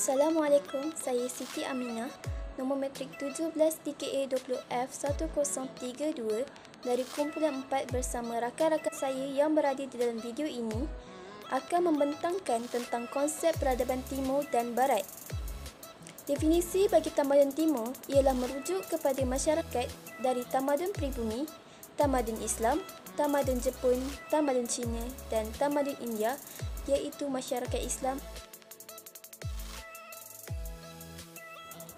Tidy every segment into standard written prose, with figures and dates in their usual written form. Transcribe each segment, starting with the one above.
Assalamualaikum, saya Siti Aminah, nombor matrik 17 DKA 20F1032 dari kumpulan 4 bersama rakan-rakan saya yang berada di dalam video ini akan membentangkan tentang konsep peradaban Timur dan Barat. Definisi bagi tamadun Timur ialah merujuk kepada masyarakat dari tamadun pribumi, tamadun Islam, tamadun Jepun, tamadun Cina dan tamadun India, iaitu masyarakat Islam.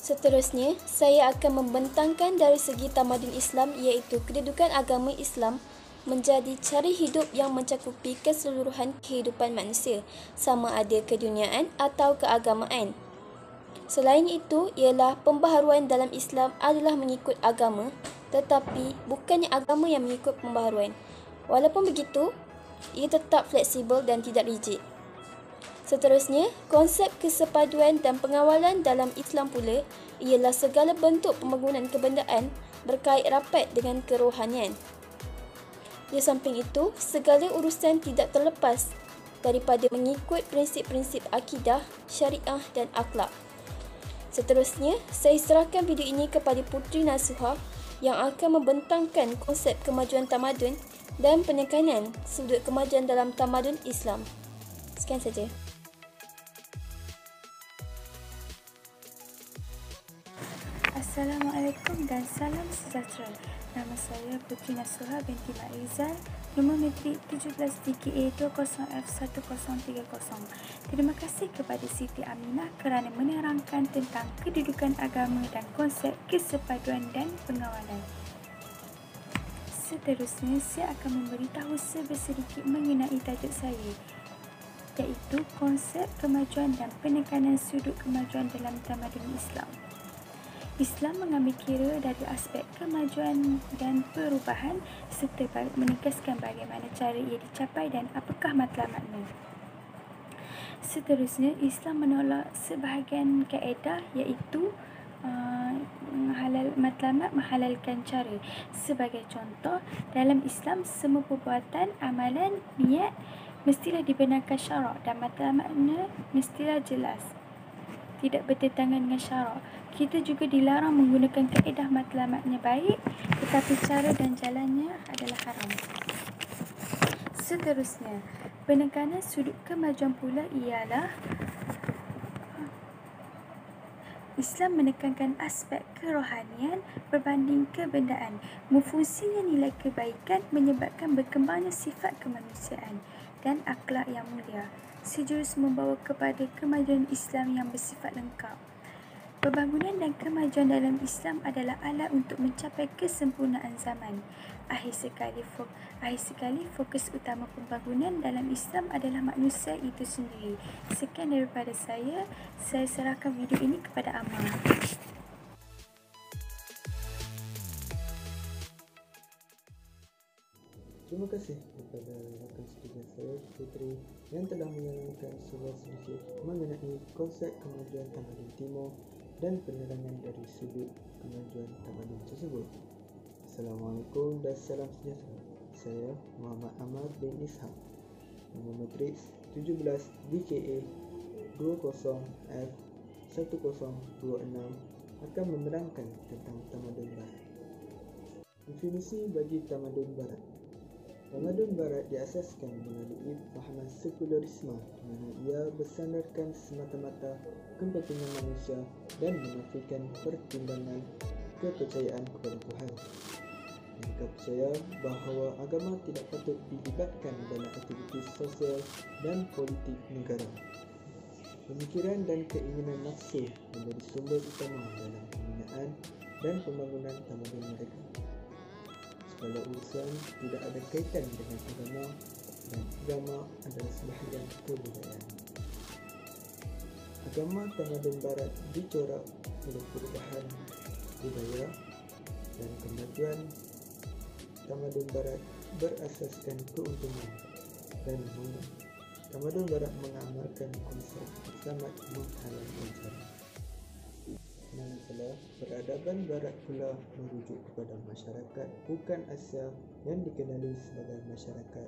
Seterusnya, saya akan membentangkan dari segi tamadun Islam iaitu kedudukan agama Islam menjadi cara hidup yang mencakupi keseluruhan kehidupan manusia, sama ada keduniaan atau keagamaan. Selain itu, ialah pembaharuan dalam Islam adalah mengikut agama, tetapi bukannya agama yang mengikut pembaharuan. Walaupun begitu, ia tetap fleksibel dan tidak rigid. Seterusnya, konsep kesepaduan dan pengawalan dalam Islam pula ialah segala bentuk pembangunan kebendaan berkait rapat dengan kerohanian. Di samping itu, segala urusan tidak terlepas daripada mengikut prinsip-prinsip akidah, syariah dan akhlak. Seterusnya, saya serahkan video ini kepada Puteri Nasuha yang akan membentangkan konsep kemajuan tamadun dan penekanan sudut kemajuan dalam tamadun Islam. Sekian saja. Assalamualaikum dan salam sejahtera. Nama saya Puteri Nasuha binti Mak Rizal, nombor matrik 17 DKA 20F1030. Terima kasih kepada Siti Aminah kerana menerangkan tentang kedudukan agama dan konsep kesepaduan dan pengawalan. Seterusnya, saya akan memberitahu sedikit mengenai tajuk saya, iaitu konsep kemajuan dan penekanan sudut kemajuan dalam tamadun Islam. Islam mengambil kira dari aspek kemajuan dan perubahan serta menegaskan bagaimana cara ia dicapai dan apakah matlamatnya. Seterusnya, Islam menolak sebahagian kaedah iaitu matlamat menghalalkan cara. Sebagai contoh, dalam Islam semua perbuatan, amalan, niat mestilah dibenarkan syarak dan matlamatnya mestilah jelas, tidak bertentangan dengan syarak. Kita juga dilarang menggunakan kaedah matlamatnya baik, tetapi cara dan jalannya adalah haram. Seterusnya, penekanan sudut kemajuan pula ialah Islam menekankan aspek kerohanian berbanding kebendaan. Memfungsinya nilai kebaikan menyebabkan berkembangnya sifat kemanusiaan dan akhlak yang mulia, sejurus membawa kepada kemajuan Islam yang bersifat lengkap. Pembangunan dan kemajuan dalam Islam adalah alat untuk mencapai kesempurnaan zaman. Akhir sekali, fokus utama pembangunan dalam Islam adalah manusia itu sendiri. Sekian daripada saya serahkan video ini kepada Amal. Terima kasih kepada rakan setuju saya, Puteri, yang telah menyalurkan sebuah sedikit mengenai konsep kemajuan tamadun Timur dan penerangan dari sudut kemajuan tamadun tersebut. Assalamualaikum dan salam sejahtera. Saya Muhammad Ahmad bin Ishaq, nombor matrik 17 DKA 20F1026 akan menerangkan tentang tamadun Barat. Definisi bagi tamadun Barat. Tamadun Barat diasaskan melalui fahaman sekularisme di mana ia bersandarkan semata-mata kepentingan manusia dan menafikan pertimbangan kepercayaan kepada Tuhan. Mereka percaya bahawa agama tidak patut dilibatkan dalam aktiviti sosial dan politik negara. Pemikiran dan keinginan nafsu menjadi sumber utama dalam pembinaan dan pembangunan tamadun mereka. Segala urusan tidak ada kaitan dengan agama dan agama adalah sebahagian kebudayaan. Agama tamadun Barat dicorak oleh perubahan budaya dan kemajuan tamadun Barat berasaskan keuntungan dan tamadun Barat mengamalkan konsep selamat menghalalkan cara. Masalah peradaban Barat pula merujuk kepada masyarakat bukan Asia yang dikenali sebagai masyarakat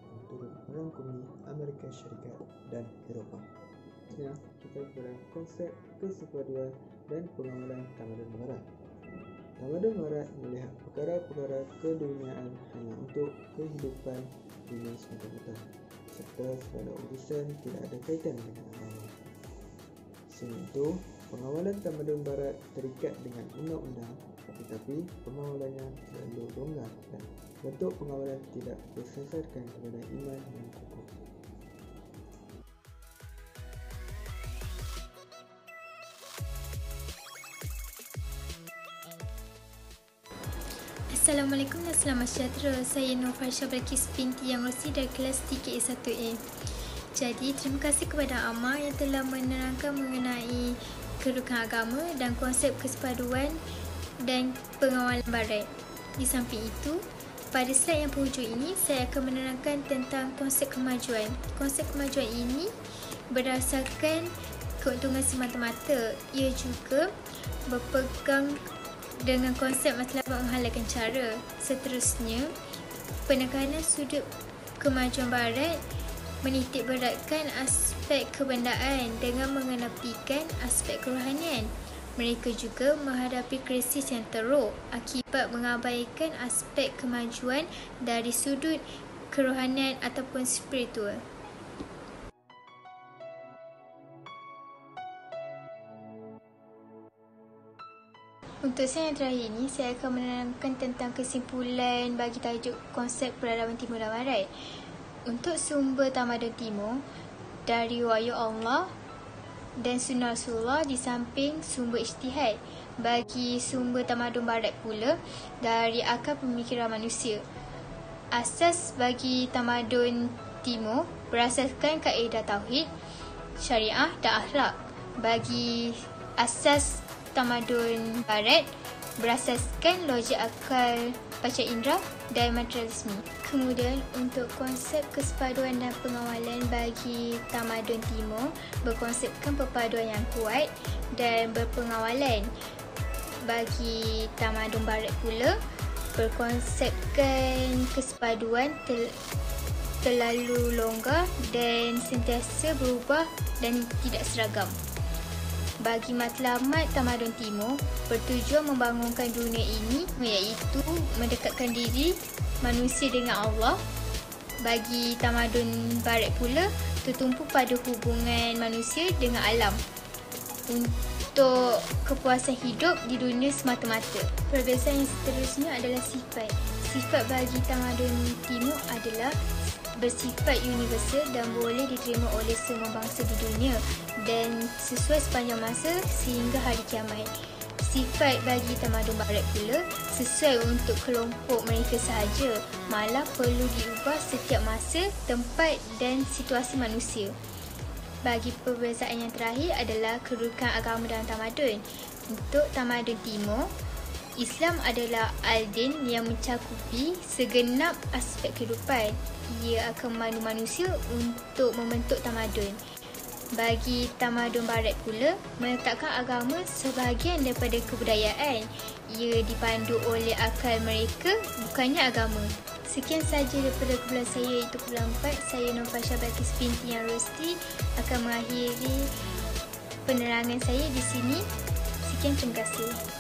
yang turut merangkumi Amerika Syarikat dan Eropah. Seterusnya, kita kepada konsep kesepaduan dan pengawalan tamadun barat. Tamadun barat melihat perkara-perkara keduniaan hanya untuk kehidupan dunia semata-mata, serta segala urusan tidak ada kaitan dengan agama. Selain itu, pengawalan tamadun barat terikat dengan undang-undang, tetapi pengawalannya terlalu longgar dan bentuk pengawalan tidak bersasarkan kepada iman yang kukuh. Assalamualaikum dan selamat sejahtera. Saya Nur Farsha Balkis binti Yang Rosi dari kelas 3A1A. Jadi, terima kasih kepada Amar yang telah menerangkan mengenai kedudukan agama dan konsep kesepaduan dan pengawalan barat. Di samping itu, pada slide yang berhujung ini, saya akan menerangkan tentang konsep kemajuan. Konsep kemajuan ini berdasarkan keuntungan semata-mata. Ia juga berpegang dengan konsep matlamat menghalalkan cara. Seterusnya, penekanan sudut kemajuan barat menitik beratkan aspek kebendaan dengan mengenapikan aspek kerohanian. Mereka juga menghadapi krisis yang teruk akibat mengabaikan aspek kemajuan dari sudut kerohanian ataupun spiritual. Untuk slide yang terakhir ini, saya akan menerangkan tentang kesimpulan bagi tajuk konsep peradaban Timur dan Barat. Untuk sumber tamadun Timur, dari wahyu Allah dan sunnah Rasulullah di samping sumber ijtihad. Bagi sumber tamadun Barat pula, dari akal pemikiran manusia. Asas bagi tamadun Timur berasaskan kaedah tauhid, syariah dan akhlak. Bagi asas tamadun Barat berasaskan logik akal panca indera dan materialisme. Kemudian untuk konsep kesepaduan dan pengawalan bagi tamadun Timur berkonsepkan perpaduan yang kuat dan berpengawalan. Bagi tamadun Barat pula berkonsepkan kesepaduan terlalu longgar dan sentiasa berubah dan tidak seragam. Bagi matlamat tamadun Timur bertujuan membangunkan dunia ini, iaitu mendekatkan diri manusia dengan Allah. Bagi tamadun Barat pula tertumpu pada hubungan manusia dengan alam untuk kepuasan hidup di dunia semata-mata. Perbezaan yang seterusnya adalah sifat. Sifat bagi tamadun Timur adalah bersifat universal dan boleh diterima oleh semua bangsa di dunia dan sesuai sepanjang masa sehingga hari kiamat. Sifat bagi tamadun Barat pula sesuai untuk kelompok mereka sahaja, malah perlu diubah setiap masa, tempat dan situasi manusia. Bagi perbezaan yang terakhir adalah kedudukan agama dalam tamadun. Untuk tamadun Timur, Islam adalah al-din yang mencakupi segenap aspek kehidupan. Ia akan memandu manusia untuk membentuk tamadun. Bagi tamadun Barat pula, meletakkan agama sebahagian daripada kebudayaan. Ia dipandu oleh akal mereka, bukannya agama. Sekian sahaja daripada kumpulan saya, iaitu kumpulan 4. Saya Nur Farsha Balkis binti Yang Rosti akan mengakhiri penerangan saya di sini. Sekian, terima kasih.